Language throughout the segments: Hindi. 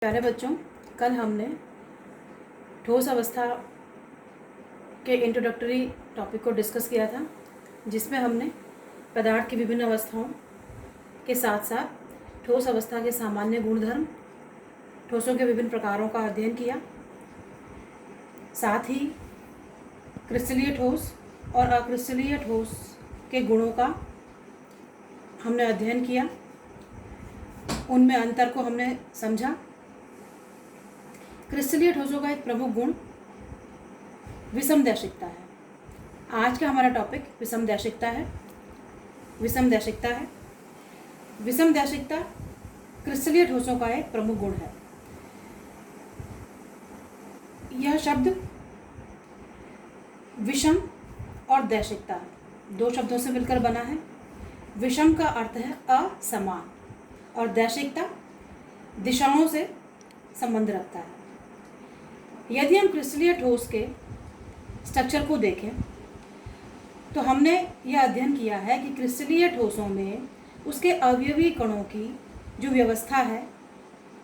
प्यारे बच्चों, कल हमने ठोस अवस्था के इंट्रोडक्टरी टॉपिक को डिस्कस किया था, जिसमें हमने पदार्थ की विभिन्न अवस्थाओं के साथ साथ ठोस अवस्था के सामान्य गुणधर्म, ठोसों के विभिन्न प्रकारों का अध्ययन किया। साथ ही क्रिस्टलीय ठोस और अक्रिस्टलीय ठोस के गुणों का हमने अध्ययन किया, उनमें अंतर को हमने समझा। क्रिस्टलीय ठोसों का एक प्रमुख गुण विषमदैशिकता है। आज का हमारा टॉपिक विषमदैशिकता है। विषमदैशिकता क्रिस्टलीय ठोसों का एक प्रमुख गुण है। यह शब्द विषम और दैशिकता दो शब्दों से मिलकर बना है। विषम का अर्थ है असमान और दैशिकता दिशाओं से संबंध रखता है। यदि हम क्रिस्टलीय ठोस के स्ट्रक्चर को देखें तो हमने यह अध्ययन किया है कि क्रिस्टलीय ठोसों में उसके अवयवी कणों की जो व्यवस्था है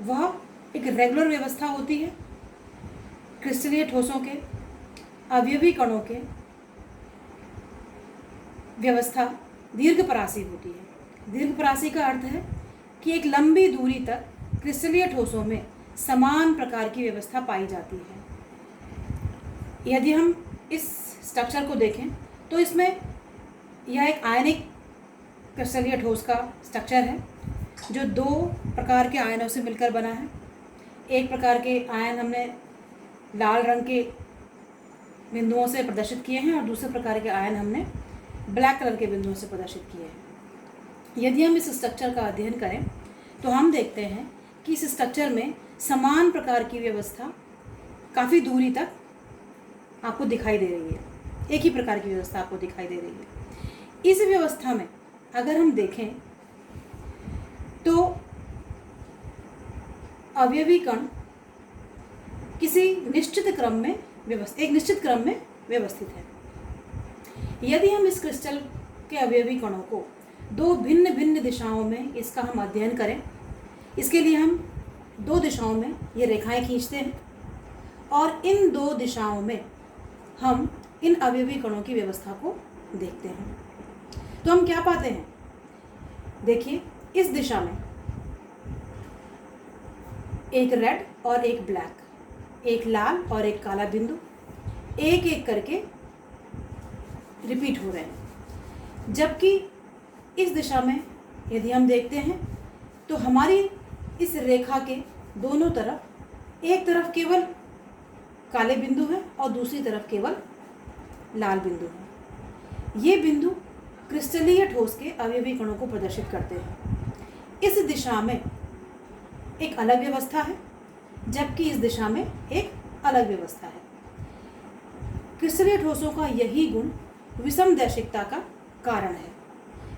वह एक रेगुलर व्यवस्था होती है। क्रिस्टलीय ठोसों के अवयवी कणों के व्यवस्था दीर्घपरासी होती है। दीर्घपरासी का अर्थ है कि एक लंबी दूरी तक क्रिस्टलीय ठोसों में समान प्रकार की व्यवस्था पाई जाती है। यदि हम इस स्ट्रक्चर को देखें तो इसमें यह एक आयनिक क्रिस्टलीय ठोस का स्ट्रक्चर है, जो दो प्रकार के आयनों से मिलकर बना है। एक प्रकार के आयन हमने लाल रंग के बिंदुओं से प्रदर्शित किए हैं और दूसरे प्रकार के आयन हमने ब्लैक कलर के बिंदुओं से प्रदर्शित किए हैं। यदि हम इस स्ट्रक्चर का अध्ययन करें तो हम देखते हैं कि इस स्ट्रक्चर में समान प्रकार की व्यवस्था काफ़ी दूरी तक आपको दिखाई दे रही है। एक ही प्रकार की व्यवस्था आपको दिखाई दे रही है। इस व्यवस्था में अगर हम देखें तो अवयवी कण किसी निश्चित क्रम में एक निश्चित क्रम में व्यवस्थित है। यदि हम इस क्रिस्टल के अवयवी कणों को दो भिन्न भिन्न दिशाओं में इसका हम अध्ययन करें, इसके लिए हम दो दिशाओं में ये रेखाएं खींचते हैं और इन दो दिशाओं में हम इन अवयवी कणों की व्यवस्था को देखते हैं तो हम क्या पाते हैं। देखिए, इस दिशा में एक रेड और एक ब्लैक, एक लाल और एक काला बिंदु एक एक करके रिपीट हो रहे हैं। जबकि इस दिशा में यदि हम देखते हैं तो हमारी इस रेखा के दोनों तरफ एक तरफ केवल काले बिंदु है और दूसरी तरफ केवल लाल बिंदु है। ये बिंदु क्रिस्टलीय ठोस के अवयवी कणों को प्रदर्शित करते हैं। इस दिशा में एक अलग व्यवस्था है, जबकि इस दिशा में एक अलग व्यवस्था है। क्रिस्टलीय ठोसों का यही गुण विषमदैशिकता का कारण है।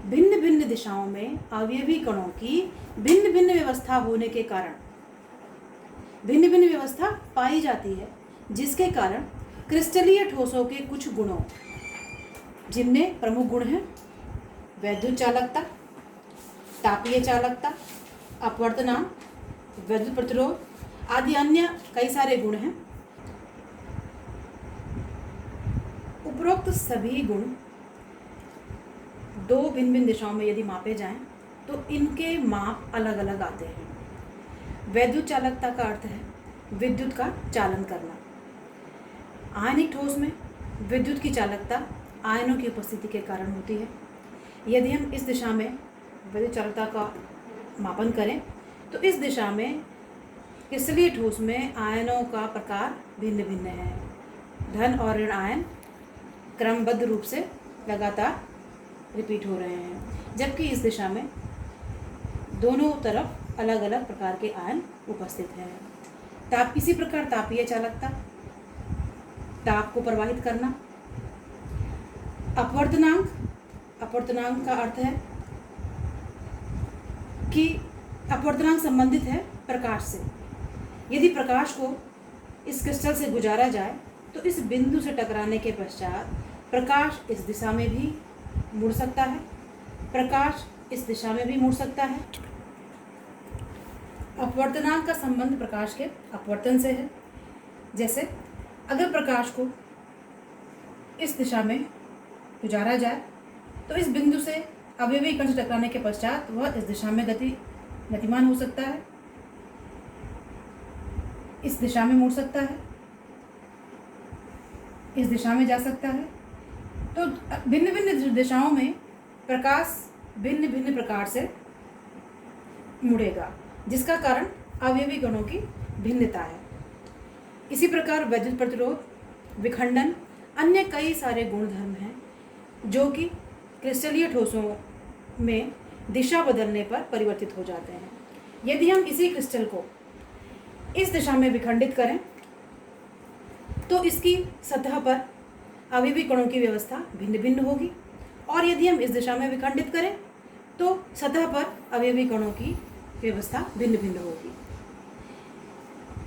भिन्न भिन्न दिशाओं में अवयवी कणों की भिन्न भिन्न व्यवस्था होने के कारण भिन्न भिन्न व्यवस्था पाई जाती है, जिसके कारण क्रिस्टलीय ठोसों के कुछ गुणों, जिनमें प्रमुख गुण हैं वैद्युत चालकता, तापीय चालकता, अपवर्तनांक, विद्युत प्रतिरोध आदि अन्य कई सारे गुण हैं। उपरोक्त सभी गुण दो भिन्न भिन्न दिशाओं में यदि मापे जाएं तो इनके माप अलग अलग आते हैं। वैद्युत चालकता का अर्थ है विद्युत का चालन करना। आयनिक ठोस में विद्युत की चालकता आयनों की उपस्थिति के कारण होती है। यदि हम इस दिशा में विद्युत चालकता का मापन करें तो इस दिशा में क्रिस्टलीय ठोस में आयनों का प्रकार भिन्न भिन्न है। धन और ऋण आयन क्रमबद्ध रूप से लगातार रिपीट हो रहे हैं, जबकि इस दिशा में दोनों तरफ अलग अलग प्रकार के आयन उपस्थित हैं। इसी प्रकार तापीय चालकता, ताप को प्रवाहित करना। अपवर्तनांक का अर्थ है कि अपवर्तनांक संबंधित है प्रकाश से। यदि प्रकाश को इस क्रिस्टल से गुजारा जाए तो इस बिंदु से टकराने के पश्चात प्रकाश इस दिशा में भी मुड़ सकता है, प्रकाश इस दिशा में भी मुड़ सकता है। अपवर्तनांक का संबंध प्रकाश के अपवर्तन से है। जैसे अगर प्रकाश को इस दिशा में गुजारा जाए तो इस बिंदु से अवयवी कण से टकराने के पश्चात वह इस दिशा में गतिमान हो सकता है, इस दिशा में मुड़ सकता है, इस दिशा में जा सकता है। तो भिन्न भिन्न दिशाओं में प्रकाश भिन्न भिन्न प्रकार से मुड़ेगा, जिसका कारण अवयवी कणों की भिन्नता है। इसी प्रकार वैद्युत प्रतिरोध, विखंडन, अन्य कई सारे गुणधर्म हैं जो कि क्रिस्टलीय ठोसों में दिशा बदलने पर परिवर्तित हो जाते हैं। यदि हम इसी क्रिस्टल को इस दिशा में विखंडित करें तो इसकी सतह पर अवयवी कणों की व्यवस्था भिन्न भिन्न होगी, और यदि हम इस दिशा में विखंडित करें तो सतह पर अवयवी कणों की व्यवस्था भिन्न भिन्न होगी।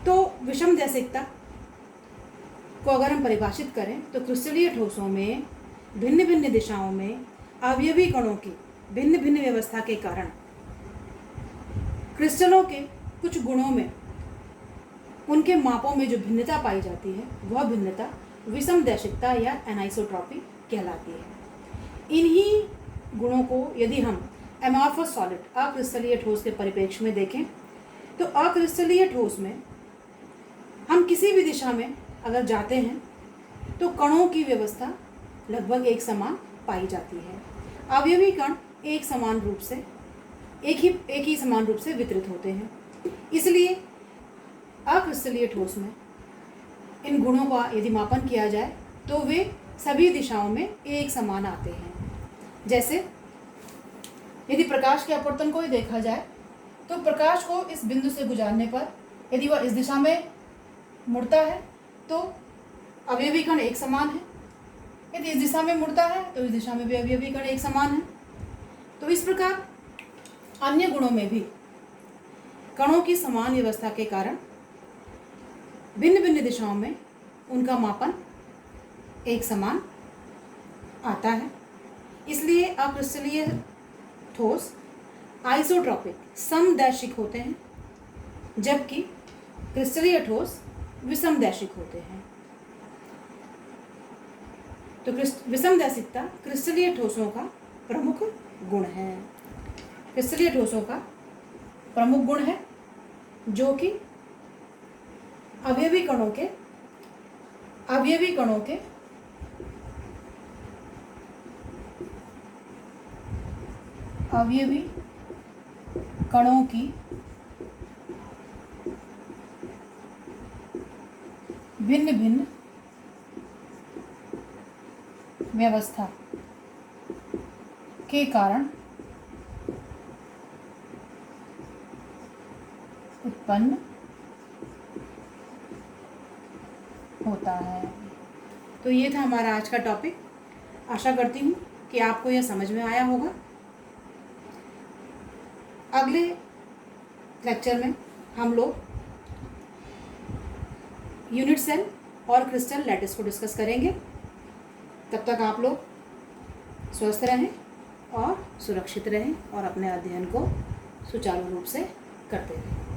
तो विषमदैशिकता को अगर हम परिभाषित करें तो क्रिस्टलीय ठोसों में भिन्न भिन्न दिशाओं में अवयवी कणों की भिन्न भिन्न व्यवस्था के कारण क्रिस्टलों के कुछ गुणों में उनके मापों में जो भिन्नता पाई जाती है वह भिन्नता विषमदैशिकता या एनाइसोट्रॉपी कहलाती है। इन्हीं गुणों को यदि हम एमॉर्फस सॉलिड अक्रिस्टलीय ठोस के परिप्रेक्ष्य में देखें तो अक्रिस्टलीय ठोस में हम किसी भी दिशा में अगर जाते हैं तो कणों की व्यवस्था लगभग एक समान पाई जाती है। अवयवी कण एक ही समान रूप से वितरित होते हैं। इसलिए अक्रिस्टलीय ठोस में इन गुणों का यदि मापन किया जाए तो वे सभी दिशाओं में एक समान आते हैं। जैसे यदि प्रकाश के अपवर्तन को ही देखा जाए तो प्रकाश को इस बिंदु से गुजारने पर यदि वह इस दिशा में मुड़ता है तो अवयवी कण एक समान है, यदि इस दिशा में मुड़ता है तो इस दिशा में भी अवयवी कण एक समान है। तो इस प्रकार अन्य गुणों में भी कणों की समान व्यवस्था के कारण भिन्न भिन्न दिशाओं में उनका मापन एक समान आता है। इसलिए अक्रिस्टलीय ठोस आइसोट्रॉपिक समदैशिक होते हैं, जबकि क्रिस्टलीय ठोस विषमदैशिक होते हैं। तो विषमदैशिकता क्रिस्टलीय ठोसों का प्रमुख गुण है। क्रिस्टलीय ठोसों का प्रमुख गुण है जो कि अवयवी कणों की भिन्न भिन्न व्यवस्था के कारण उत्पन्न होता है। तो ये था हमारा आज का टॉपिक। आशा करती हूँ कि आपको यह समझ में आया होगा। अगले लेक्चर में हम लोग यूनिट सेल और क्रिस्टल लैटिस को डिस्कस करेंगे। तब तक आप लोग स्वस्थ रहें और सुरक्षित रहें और अपने अध्ययन को सुचारू रूप से करते रहें।